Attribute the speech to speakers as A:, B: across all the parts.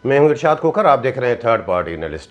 A: मैं हूं इरशाद खोखर, आप देख रहे हैं थर्ड पार्टी एनालिस्ट।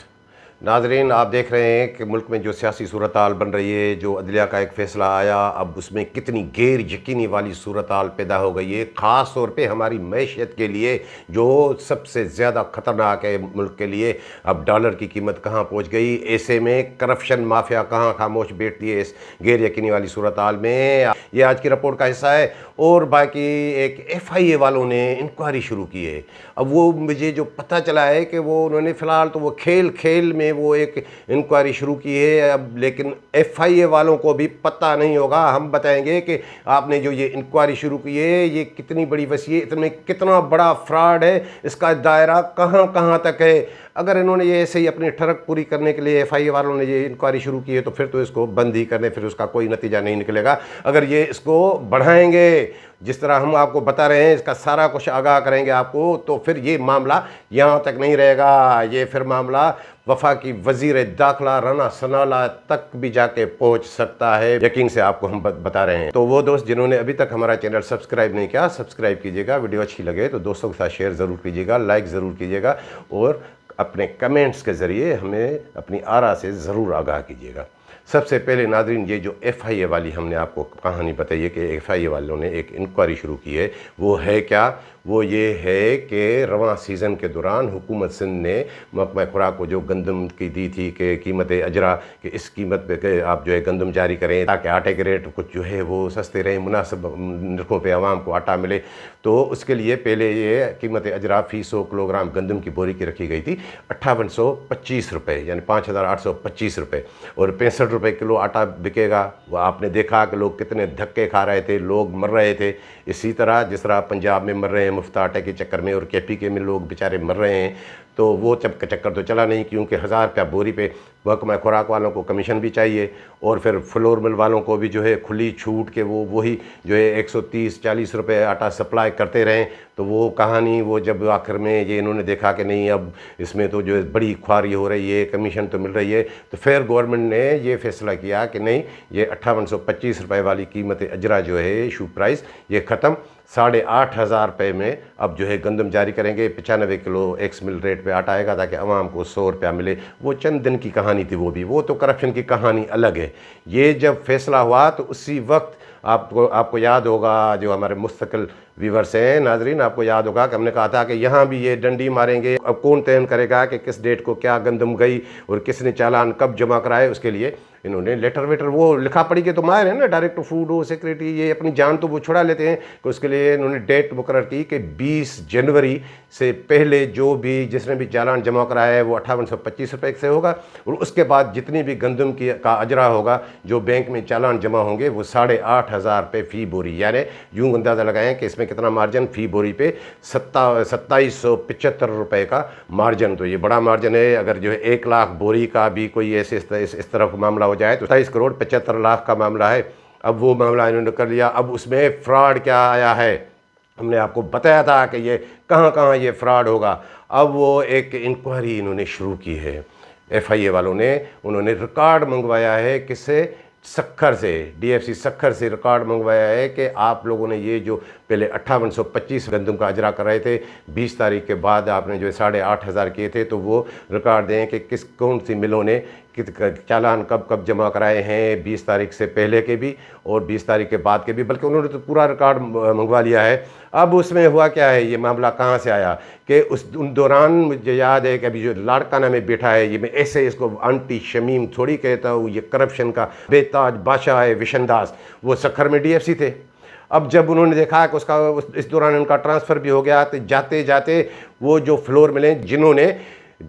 A: नाजरीन, आप देख रहे हैं कि मुल्क में जो सियासी सूरत हाल बन रही है, जो अदलिया का एक फ़ैसला आया, अब उसमें कितनी गैर यकीनी वाली सूरत हाल पैदा हो गई है, ख़ास तौर पे हमारी मैशियत के लिए जो सबसे ज़्यादा ख़तरनाक है मुल्क के लिए। अब डॉलर की कीमत कहाँ पहुँच गई, ऐसे में करप्शन माफिया कहाँ खामोश बैठती है इस गैर यकीनी वाली सूरत हाल में। ये आज की रिपोर्ट का हिस्सा है। और बाकी एक FIA वालों ने इंक्वायरी शुरू की है। अब वो मुझे जो पता चला है कि वो उन्होंने फ़िलहाल तो वो खेल खेल में वो एक इंक्वायरी शुरू की है। अब लेकिन FIA वालों को भी पता नहीं होगा। हम बताएंगे कि आपने जो ये इंक्वायरी शुरू की है ये कितनी बड़ी वसी है, इतने कितना बड़ा फ्रॉड है, इसका दायरा कहाँ कहाँ तक है। अगर इन्होंने ये ऐसे ही अपनी ठरक पूरी करने के लिए FIA वालों ने ये इंक्वायरी शुरू की है तो फिर तो इसको बंद ही करने, फिर उसका कोई नतीजा नहीं निकलेगा। अगर ये इसको बढ़ाएंगे जिस तरह हम आपको बता रहे हैं, इसका सारा कुछ आगाह करेंगे आपको, तो फिर ये मामला यहाँ तक नहीं रहेगा। ये फिर मामला वफाकी वज़ीर दाखिला राना सनाउल्लाह तक भी जाके पहुँच सकता है। यकीन से आपको हम बता रहे हैं। तो वो दोस्त जिन्होंने अभी तक हमारा चैनल सब्सक्राइब नहीं किया, सब्सक्राइब कीजिएगा। वीडियो अच्छी लगे तो दोस्तों के साथ शेयर ज़रूर कीजिएगा, लाइक ज़रूर कीजिएगा और अपने कमेंट्स के ज़रिए हमें अपनी आरा से ज़रूर आगाह कीजिएगा। सबसे पहले नाज़रीन, ये जो FIA वाली हमने आपको कहानी बताई है कि FIA वालों ने एक इंक्वायरी शुरू की है, वो है क्या? वो ये है कि रवां सीज़न के दौरान हुकूमत सिंध ने महकमा खुराक को जो गंदम की दी थी कि कीमत अजरा कि इस कीमत पे आप जो है गंदम जारी करें ताकि आटे के रेट कुछ जो है वो सस्ते रहें, मुनासिब नरखों पे आवाम को आटा मिले। तो उसके लिए पहले ये कीमत अजरा फ़ी 100 किलोग्राम गंदम की बोरी की रखी गई थी 5825 रुपये, यानी 5825 रुपये, और 65 रुपये किलो आटा बिकेगा। वो आपने देखा कि लोग कितने धक्के खा रहे थे, लोग मर रहे थे। इसी तरह जिस तरह पंजाब में मर रहे हैं मुफ्त आटे के चक्कर में, और KPK में लोग बेचारे मर रहे हैं, तो वो चक्कर तो चला नहीं, क्योंकि 1000 रुपया बोरी पे महकमा खुराक वालों को कमीशन भी चाहिए और फिर फ्लोर मिल वालों को भी जो है खुली छूट के वो वही जो है 130-40 रुपये आटा सप्लाई करते रहें। तो वो कहानी, वो जब आखिर में ये इन्होंने देखा कि नहीं अब इसमें तो जो है बड़ी ख्वारी हो रही है, कमीशन तो मिल रही है, तो फिर गवर्नमेंट ने ये फैसला किया कि नहीं, ये 5825 रुपये वाली कीमत अजरा जो है इशू प्राइस ये ख़त्म, 8500 रुपये में अब जो है गंदम जारी करेंगे। 95 किलो एक्स मिल रेट पे आटा आएगा ताकि आवाम को 100 रुपया मिले। वो चंद दिन की कहानी थी, वो तो करप्शन की कहानी अलग है। ये जब फैसला हुआ तो उसी वक्त आपको याद होगा, जो हमारे मुस्तकिल व्यूवर्स हैं नाजरीन, आपको याद होगा कि हमने कहा था कि यहाँ भी ये डंडी मारेंगे। अब कौन तय करेगा कि किस डेट को क्या गंदम गई और किसने चालान कब जमा कराए। उसके लिए इन्होंने लेटर वेटर वो लिखा पढ़ी के तो माहिर है ना, डायरेक्ट फूड हो सेक्रेटरी, ये अपनी जान तो वो छुड़ा लेते हैं। तो उसके लिए इन्होंने डेट मुकर्रर की कि 20 जनवरी से पहले जो भी जिसने भी चालान जमा कराया है वो 5825 रुपये से होगा, और उसके बाद जितनी भी गंदम का अजरा होगा जो बैंक में चालान जमा होंगे वो 8500 रुपये फ़ी बोरी, यानी यूँ अंदाज़ा लगाएं कि इसमें कितना मार्जिन फ़ी बोरी पे 2775 रुपये का मार्जिन। तो ये बड़ा मार्जिन है। अगर जो है 1 लाख बोरी का भी कोई ऐसे इस तरफ मामला हो जाए तो 27 करोड़ 75 लाख का मामला है। अब वो मामला इन्होंने कर लिया। अब उसमें फ़्रॉड क्या आया है, हमने आपको बताया था कि ये कहाँ कहाँ ये फ्रॉड होगा। अब वो एक इंक्वायरी इन्होंने शुरू की है FIA वालों ने। उन्होंने रिकॉर्ड मंगवाया है किससे? सक्खर से, DFC सक्खर से रिकॉर्ड मंगवाया है कि आप लोगों ने ये जो पहले 5825 गंदम का अजरा कर रहे थे, 20 तारीख के बाद आपने जो 8500 किए थे, तो वो रिकॉर्ड दें कि कौन सी मिलों ने चालान कब कब जमा कराए हैं, 20 तारीख से पहले के भी और 20 तारीख के बाद के भी, बल्कि उन्होंने तो पूरा रिकॉर्ड मंगवा लिया है। अब उसमें हुआ क्या है, ये मामला कहाँ से आया कि उन दौरान मुझे याद है कि अभी जो लाड़काना में बैठा है, ये मैं ऐसे इसको आंटी शमीम थोड़ी कहता हूँ, ये करप्शन का बेताज बादशाह है विशनदास, वो सक्खर में DFC थे। अब जब उन्होंने देखा कि इस दौरान उनका ट्रांसफ़र भी हो गया, तो जाते जाते वो जो फ्लोर मिले जिन्होंने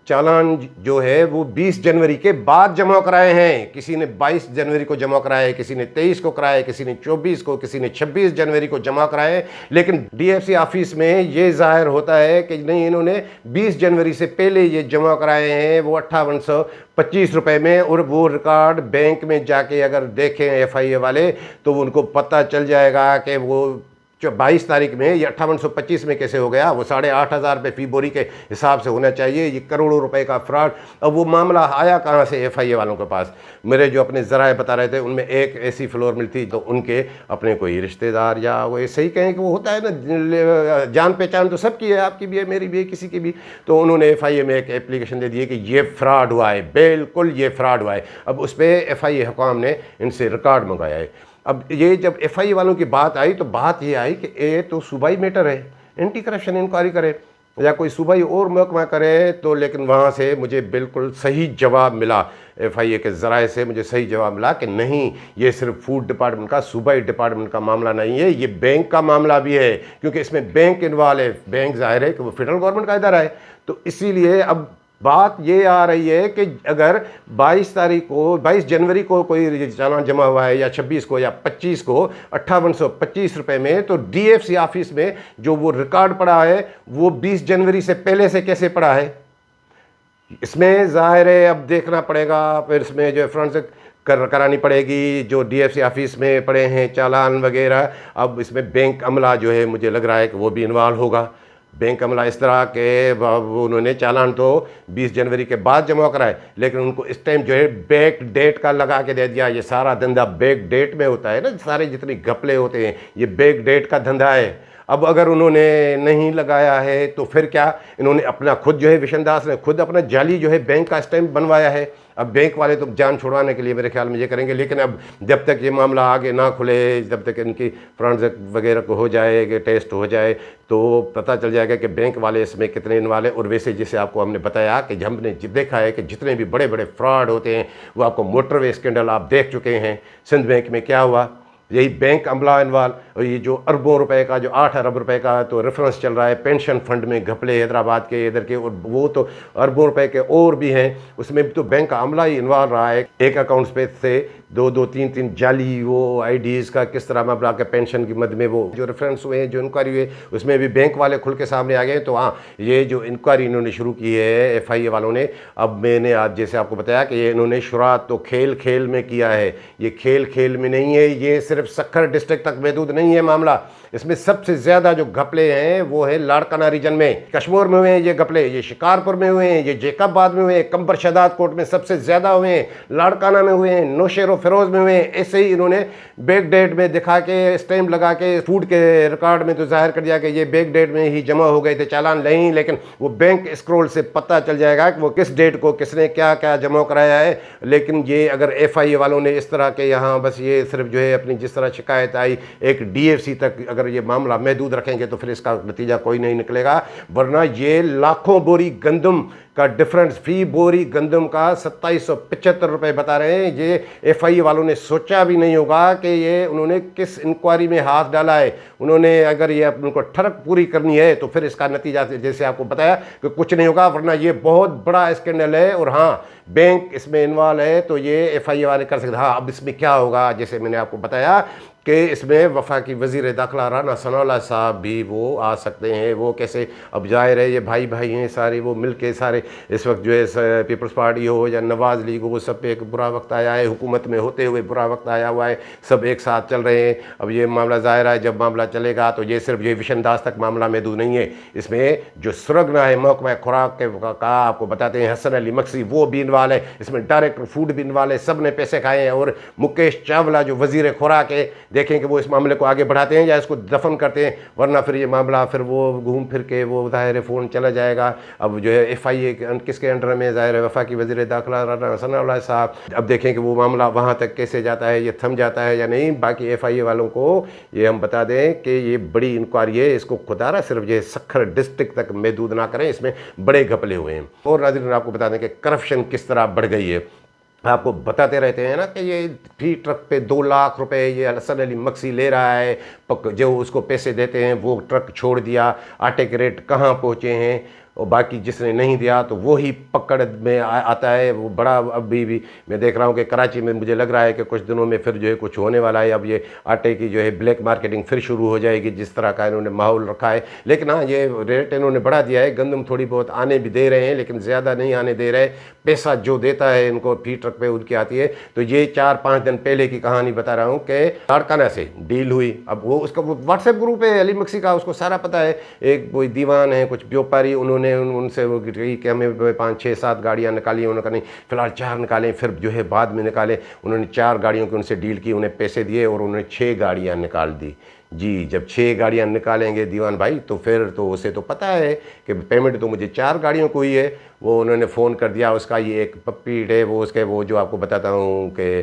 A: चालान जो है वो 20 जनवरी के बाद जमा कराए हैं, किसी ने 22 जनवरी को जमा कराए, किसी ने 23 को कराए, किसी ने 24 को, किसी ने 26 जनवरी को जमा कराए। लेकिन DFC ऑफिस में ये जाहिर होता है कि नहीं, इन्होंने 20 जनवरी से पहले ये जमा कराए हैं वो 5825 रुपये में। और वो रिकॉर्ड बैंक में जाके अगर देखें FIA वाले तो उनको पता चल जाएगा कि वो 22 तारीख में, ये 5825 में कैसे हो गया? वो 8,500 रुपये फी बोरी के हिसाब से होना चाहिए। ये करोड़ों रुपए का फ्रॉड। अब वो मामला आया कहाँ से? FIA वालों के पास। मेरे जो अपने ज़राए बता रहे थे उनमें एक ऐसी फ्लोर मिलती तो उनके अपने कोई रिश्तेदार या वो ऐसे ही कहें कि वो होता है ना, जान पहचान तो सबकी है, आपकी भी है, मेरी भी है, किसी की भी। तो उन्होंने FIA में एक एप्लीकेशन दे दी है कि ये फ्रॉड हुआ है, बिल्कुल ये फ्रॉड हुआ है। अब उस पर FIA हुकाम ने इनसे रिकॉर्ड मंगाया है। अब ये जब FIA वालों की बात आई तो बात ये आई कि ये तो सूबाई मैटर है, एंटी करप्शन इंक्वायरी करे या कोई सूबाई और महकमा करे तो। लेकिन वहाँ से मुझे बिल्कुल सही जवाब मिला, FIA के ज़राए से मुझे सही जवाब मिला कि नहीं, ये सिर्फ फूड डिपार्टमेंट का, सूबाई डिपार्टमेंट का मामला नहीं है, ये बैंक का मामला भी है, क्योंकि इसमें बैंक इन्वॉल्व है। बैंक ज़ाहिर है कि वो फेडरल गवर्नमेंट का इदारा है। तो इसीलिए अब बात ये आ रही है कि अगर 22 जनवरी को कोई चालान जमा हुआ है या 26 को या 25 को 5825 रुपये में, तो DFC ऑफिस में जो वो रिकॉर्ड पड़ा है वो 20 जनवरी से पहले से कैसे पड़ा है? इसमें ज़ाहिर है अब देखना पड़ेगा, फिर इसमें जो फ्रॉरेंसिक करानी पड़ेगी, जो DFC ऑफिस में पड़े हैं चालान वगैरह। अब इसमें बैंक अमला जो है मुझे लग रहा है कि वो भी इन्वॉल्व होगा। बैंक अमला इस तरह के, उन्होंने चालान तो 20 जनवरी के बाद जमा कराए, लेकिन उनको इस टाइम जो है बैक डेट का लगा के दे दिया। ये सारा धंधा बैक डेट में होता है ना, सारे जितने घपले होते हैं ये बैक डेट का धंधा है। अब अगर उन्होंने नहीं लगाया है तो फिर क्या, इन्होंने अपना खुद जो है, विशन दास ने खुद अपना जाली जो है बैंक का स्टैंप बनवाया है। अब बैंक वाले तो जान छुड़वाने के लिए मेरे ख्याल में ये करेंगे, लेकिन अब जब तक ये मामला आगे ना खुले, जब तक इनकी फ्रॉरेंसिक वगैरह को हो जाए, टेस्ट हो जाए, तो पता चल जाएगा कि बैंक वाले इसमें कितने इन्वॉल्व हैं। और वैसे जैसे आपको हमने बताया कि हमने देखा है कि जितने भी बड़े बड़े फ्रॉड होते हैं वो आपको मोटरवे स्कैंडल आप देख चुके हैं। सिंध बैंक में क्या हुआ, यही बैंक अमला इन्वॉल्व। और ये जो अरबों रुपए का, जो 8 अरब रुपए का तो रेफरेंस चल रहा है पेंशन फंड में घपले हैदराबाद के इधर के, और वो तो अरबों रुपए के और भी हैं, उसमें भी तो बैंक का अमला ही इन्वॉल्व रहा है। एक अकाउंट्स पे से 2-2, 3-3 जाली वो IDs का किस तरह मामला के पेंशन की मद में वो जो रेफरेंस हुए हैं, जो इंक्वायरी हुए, उसमें भी बैंक वाले खुल के सामने आ गए। तो हाँ, ये जो इंक्वायरी इन्होंने शुरू की है FIA वालों ने, अब मैंने आज जैसे आपको बताया कि ये इन्होंने शुरुआत तो खेल खेल में किया है। ये खेल खेल में नहीं है, ये सिर्फ सक्खर डिस्ट्रिक्ट तक महदूद नहीं है मामला। इसमें सबसे ज़्यादा जो घपले हैं वो है लाड़काना रीजन में, कश्मीर में हुए हैं ये घपले, ये शिकारपुर में हुए हैं, ये जैकबाद में हुए हैं, कंबर शहदाद कोट में सबसे ज़्यादा हुए हैं, लाड़काना में हुए हैं, नौशेर फिरोज में हुए हैं। ऐसे ही इन्होंने बैक डेट में दिखा के, स्टैम्प लगा के, फूड के रिकॉर्ड में तो जाहिर कर दिया कि ये बैक डेट में ही जमा हो गए थे चालान। नहीं, लेकिन वो बैंक स्क्रॉल से पता चल जाएगा कि वो किस डेट को किसने क्या क्या जमा कराया है। लेकिन ये अगर FIA वालों ने इस तरह के यहाँ बस ये सिर्फ जो है अपनी जिस तरह शिकायत आई एक DFC तक अगर ये मामला महदूद रखेंगे तो फिर इसका नतीजा कोई नहीं निकलेगा। वरना ये लाखों बोरी गंदम का डिफरेंस, फी बोरी गंदम का 2775 रुपये बता रहे हैं। ये FIA वालों ने सोचा भी नहीं होगा कि ये उन्होंने किस इंक्वायरी में हाथ डाला है। उन्होंने अगर ये उनको ठरक पूरी करनी है तो फिर इसका नतीजा जैसे आपको बताया कि कुछ नहीं होगा, वरना ये बहुत बड़ा स्कैंडल है। और हाँ, बैंक इसमें इन्वॉल्व है तो ये FIA वाले कर सकते। हाँ, अब इसमें क्या होगा, जैसे मैंने आपको बताया कि इसमें वफाकी वज़ीर दाखिला राना सनाउल्लाह साहब भी वो आ सकते हैं। वो कैसे, अब जाहिर है ये भाई भाई हैं सारे, वो मिल के सारे इस वक्त जो है पीपल्स पार्टी हो या नवाज़ लीग हो, वो सब पे एक बुरा वक्त आया है, हुकूमत में होते हुए बुरा वक्त आया हुआ है, सब एक साथ चल रहे हैं। अब ये मामला ज़ाहिर है जब मामला चलेगा तो ये सिर्फ ये विशन दास तक मामला महदूद नहीं है। इसमें जो सुरगना है महकमा खुराक के का आपको बताते हैं, हसन अली मक्सी वो भी इन्वॉल्व है, इसमें डायरेक्टर फूड भी इन्वॉल्व है, सब ने पैसे खाए हैं। और मुकेश चावला जो वज़ीर खुराक है, देखें कि वो इस मामले को आगे बढ़ाते हैं या इसको दफन करते हैं, वरना फिर ये मामला फिर वो घूम फिर के वो ज़ाहिर फ़ोन चला जाएगा। अब जो है FIA किसके अंडर में, ज़ाहिर है वफाकी वज़ीर दाखिला राना सनाउल्लाह साहब। अब देखें कि वो मामला वहाँ तक कैसे जाता है, ये थम जाता है या नहीं। बाकी FIA वालों को ये हम बता दें कि ये बड़ी इंक्वायरी है, इसको खुदारा सिर्फ ये सक्खर डिस्ट्रिक्ट तक महदूद ना करें, इसमें बड़े घपले हुए हैं। और नाज़रीन आपको बता दें कि करप्शन किस तरह बढ़ गई है, आपको बताते रहते हैं ना कि ये फी ट्रक पे 2 लाख रुपए ये हसन अली मक्सी ले रहा है, जो उसको पैसे देते हैं वो ट्रक छोड़ दिया, आटे के रेट कहाँ पहुँचे हैं। और बाकी जिसने नहीं दिया तो वो ही पकड़ में आता है। वो बड़ा अभी भी मैं देख रहा हूँ कि कराची में मुझे लग रहा है कि कुछ दिनों में फिर जो है कुछ होने वाला है। अब ये आटे की जो है ब्लैक मार्केटिंग फिर शुरू हो जाएगी, जिस तरह का इन्होंने माहौल रखा है। लेकिन हाँ, ये रेट इन्होंने बढ़ा दिया है। गंदम थोड़ी बहुत आने भी दे रहे हैं, लेकिन ज़्यादा नहीं आने दे रहे। पैसा जो देता है इनको फी ट्रक पे उनकी आती है। तो ये 4-5 दिन पहले की कहानी बता रहा हूँ कि लाड़काना से डील हुई। अब वो उसका व्हाट्सएप ग्रुप है अली मक्सी का, उसको सारा पता है। एक कोई दीवान है, कुछ व्यापारी, उन्होंने उनसे वो कि हमें 5-6-7 गाड़ियाँ निकाली। उन्होंने कहा नहीं फिलहाल 4 निकालें, फिर जो है बाद में निकालें। उन्होंने 4 गाड़ियों की उनसे डील की, उन्हें पैसे दिए और उन्होंने 6 गाड़ियाँ निकाल दी। जी, जब 6 गाड़ियाँ निकालेंगे दीवान भाई, तो फिर तो उसे तो पता है कि पेमेंट तो मुझे 4 गाड़ियों को ही है। वो उन्होंने फ़ोन कर दिया, उसका ये एक पप्पी है, वो उसके वो जो आपको बताता हूँ कि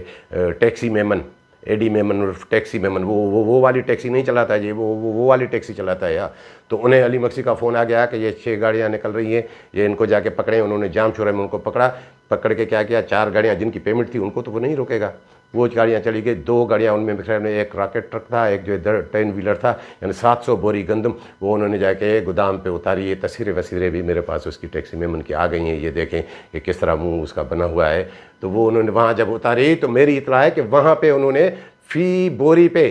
A: टैक्सी मेमन, एडी मेमन और टैक्सी मेमन, वो वाली टैक्सी नहीं चलाता है जी, वो वाली टैक्सी चलाता है यार। तो उन्हें अली मक्सी का फ़ोन आ गया कि ये 6 गाड़ियाँ निकल रही हैं, ये इनको जाके पकड़ें। उन्होंने जाम छुरा में उनको पकड़ के क्या किया, 4 गाड़ियाँ जिनकी पेमेंट थी उनको तो वो नहीं रोकेगा। वो गाड़ियाँ चली गई। 2 गाड़ियाँ उनमें एक रॉकेट ट्रक था, एक जो 10 व्हीलर था, यानी 700 बोरी गंदम, वो उन्होंने जाके गोदाम पे उतारी। ये तस्वीरें वसीरें भी मेरे पास उसकी टैक्सी मेमन की आ गई हैं, ये देखें कि किस तरह मुंह उसका बना हुआ है। तो वो उन्होंने वहाँ जब उतारी तो मेरी इतला है कि वहाँ पे उन्होंने फी बोरी पे,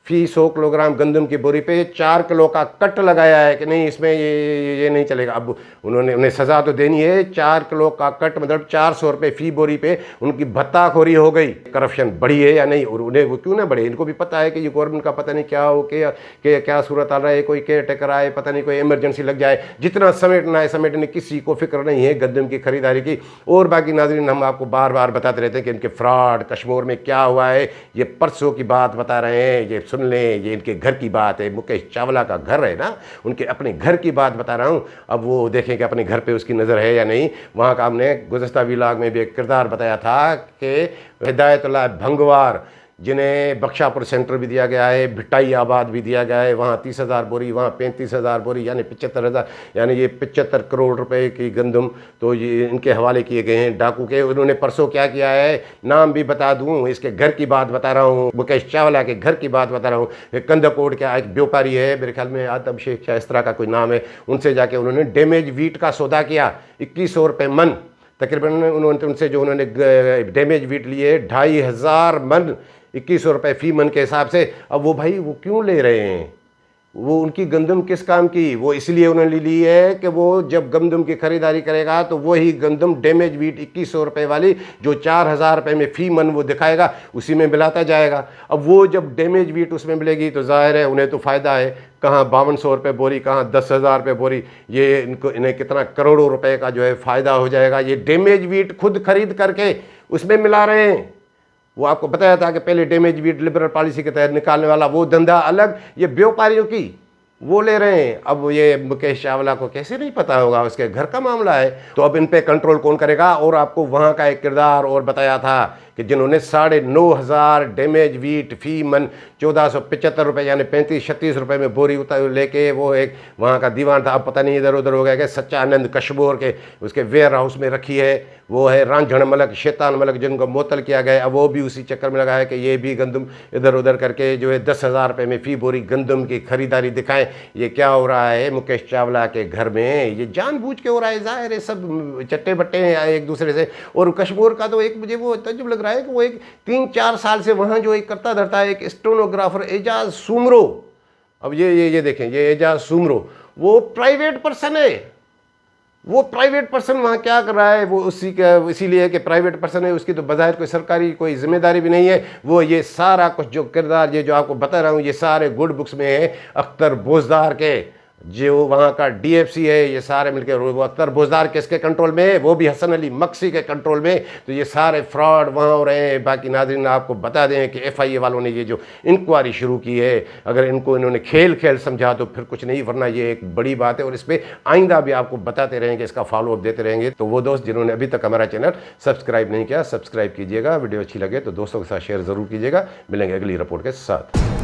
A: फी 100 किलोग्राम गंदम की बोरी पे 4 किलो का कट लगाया है कि नहीं, इसमें ये नहीं चलेगा। अब उन्हें सज़ा तो देनी है। 4 किलो का कट मतलब 400 रुपये फ़ी बोरी पे उनकी भत्ताखोरी हो गई। करप्शन बढ़ी है या नहीं, और उन्हें वो क्यों ना बढ़े। इनको भी पता है कि ये गवर्नमेंट का पता नहीं क्या हो कि क्या सूरत आ रहा है, कोई केयर टेकर आए, पता नहीं कोई इमरजेंसी लग जाए, जितना समेटना है समेटने, किसी को फिक्र नहीं है गंदम की खरीदारी की। और बाकी नाज़रीन, हम आपको बार बार बताते रहते हैं कि इनके फ्रॉड कश्मीर में क्या हुआ है। ये परसों की बात बता रहे हैं, ये सुन लें, ये इनके घर की बात है। मुकेश चावला का घर है ना, उनके अपने घर की बात बता रहा हूँ। अब वो देखें कि अपने घर पे उसकी नज़र है या नहीं। वहाँ का हमने गुज़श्ता व्लॉग में भी एक किरदार बताया था कि हिदायतुल्लाह भंगवार, जिन्हें बख्शापुर सेंटर भी दिया गया है, भिटाई आबाद भी दिया गया है, वहाँ 30,000 बोरी, वहाँ 35,000 बोरी, यानी 75,000, यानी ये 75 करोड़ रुपए की गंदम तो ये इनके हवाले किए गए हैं डाकू के। उन्होंने परसों क्या किया है, नाम भी बता दूँ, इसके घर की बात बता रहा हूँ, मुकेश चावला के घर की बात बता रहा हूँ। कंदकोट का एक व्यापारी है, मेरे ख्याल में आदम शेख या इस तरह का कोई नाम है, उनसे जाके उन्होंने डैमेज वीट का सौदा किया 2100 रुपये मन तकरीबन। उन्होंने उनसे जो उन्होंने डैमेज वीट लिए 2,500 मन 2100 रुपये फ़ी मन के हिसाब से। अब वो भाई वो क्यों ले रहे हैं, वो उनकी गंदम किस काम की, वो इसलिए उन्होंने ली है कि वो जब गंदम की खरीदारी करेगा तो वही गंदम डैमेज वीट 2100 रुपये वाली जो 4,000 रुपये में फ़ी मन वो दिखाएगा, उसी में मिलाता जाएगा। अब वो जब डैमेज वीट उसमें मिलेगी तो जाहिर है उन्हें तो फ़ायदा है। कहाँ 5200 रुपये बोरी, कहाँ 10,000 रुपये बोरी, ये इन्हें कितना करोड़ों रुपए का जो है फ़ायदा हो जाएगा। ये डैमेज वीट खुद खरीद करके उसमें मिला रहे हैं। वो आपको बताया था कि पहले डैमेज वीट लिबरल पॉलिसी के तहत निकालने वाला वो धंधा अलग, ये व्यापारियों की वो ले रहे हैं। अब ये मुकेश चावला को कैसे नहीं पता होगा, उसके घर का मामला है। तो अब इन पे कंट्रोल कौन करेगा। और आपको वहाँ का एक किरदार और बताया था कि जिन्होंने 9,500 डैमेज वीट फ़ी मन 1475 रुपये यानी 35-36 रुपये में बोरी उतार लेके वो एक वहाँ का दीवान था। अब पता नहीं इधर उधर हो गया कि सच्चानंद कश्मीर के उसके वेयर हाउस में रखी है। वो है रांझण मलक, शैतान मलक, जिनको मुअत्तल किया गया। अब वो भी उसी चक्कर में लगा है कि ये भी गंदम इधर उधर करके जो है 10,000 रुपये में फ़ी बोरी गंदम की खरीदारी दिखाएं। ये क्या हो रहा है मुकेश चावला के घर में, ये जानबूझ के हो रहा है। ज़ाहिर है सब चट्टे बट्टे हैं एक दूसरे से। और कश्मीर का तो एक मुझे वो तजुब लग रहा है कि वो एक 3-4 साल से वहाँ जो एक करता धरता है, एक स्टेनोग्राफर एजाज सुमरो। अब ये देखें, ये एजाज सुमरो वो प्राइवेट पर्सन है। वो प्राइवेट पर्सन वहाँ क्या कर रहा है, वो उसी का इसीलिए कि प्राइवेट पर्सन है, उसकी तो बज़ाहिर कोई सरकारी कोई जिम्मेदारी भी नहीं है। वो ये सारा कुछ जो किरदार ये जो आपको बता रहा हूँ, ये सारे गुड बुक्स में है। अख्तर बोजदार के जो वहाँ का DFC है, ये सारे मिलकर, वो अख्तर बोजदार किसके कंट्रोल में है, वो भी हसन अली मक्सी के कंट्रोल में। तो ये सारे फ्रॉड वहाँ हो रहे हैं। बाकी नाज़रीन आपको बता दें कि FIA वालों ने ये जो इंक्वायरी शुरू की है, अगर इनको इन्होंने खेल समझा तो फिर कुछ नहीं, वरना ये एक बड़ी बात है। और इस पर आइंदा भी आपको बताते रहेंगे, इसका फॉलोअप देते रहेंगे। तो वो दोस्त जिन्होंने अभी तक हमारा चैनल सब्सक्राइब नहीं किया, सब्सक्राइब कीजिएगा। वीडियो अच्छी लगे तो दोस्तों के साथ शेयर ज़रूर कीजिएगा। मिलेंगे अगली रिपोर्ट के साथ।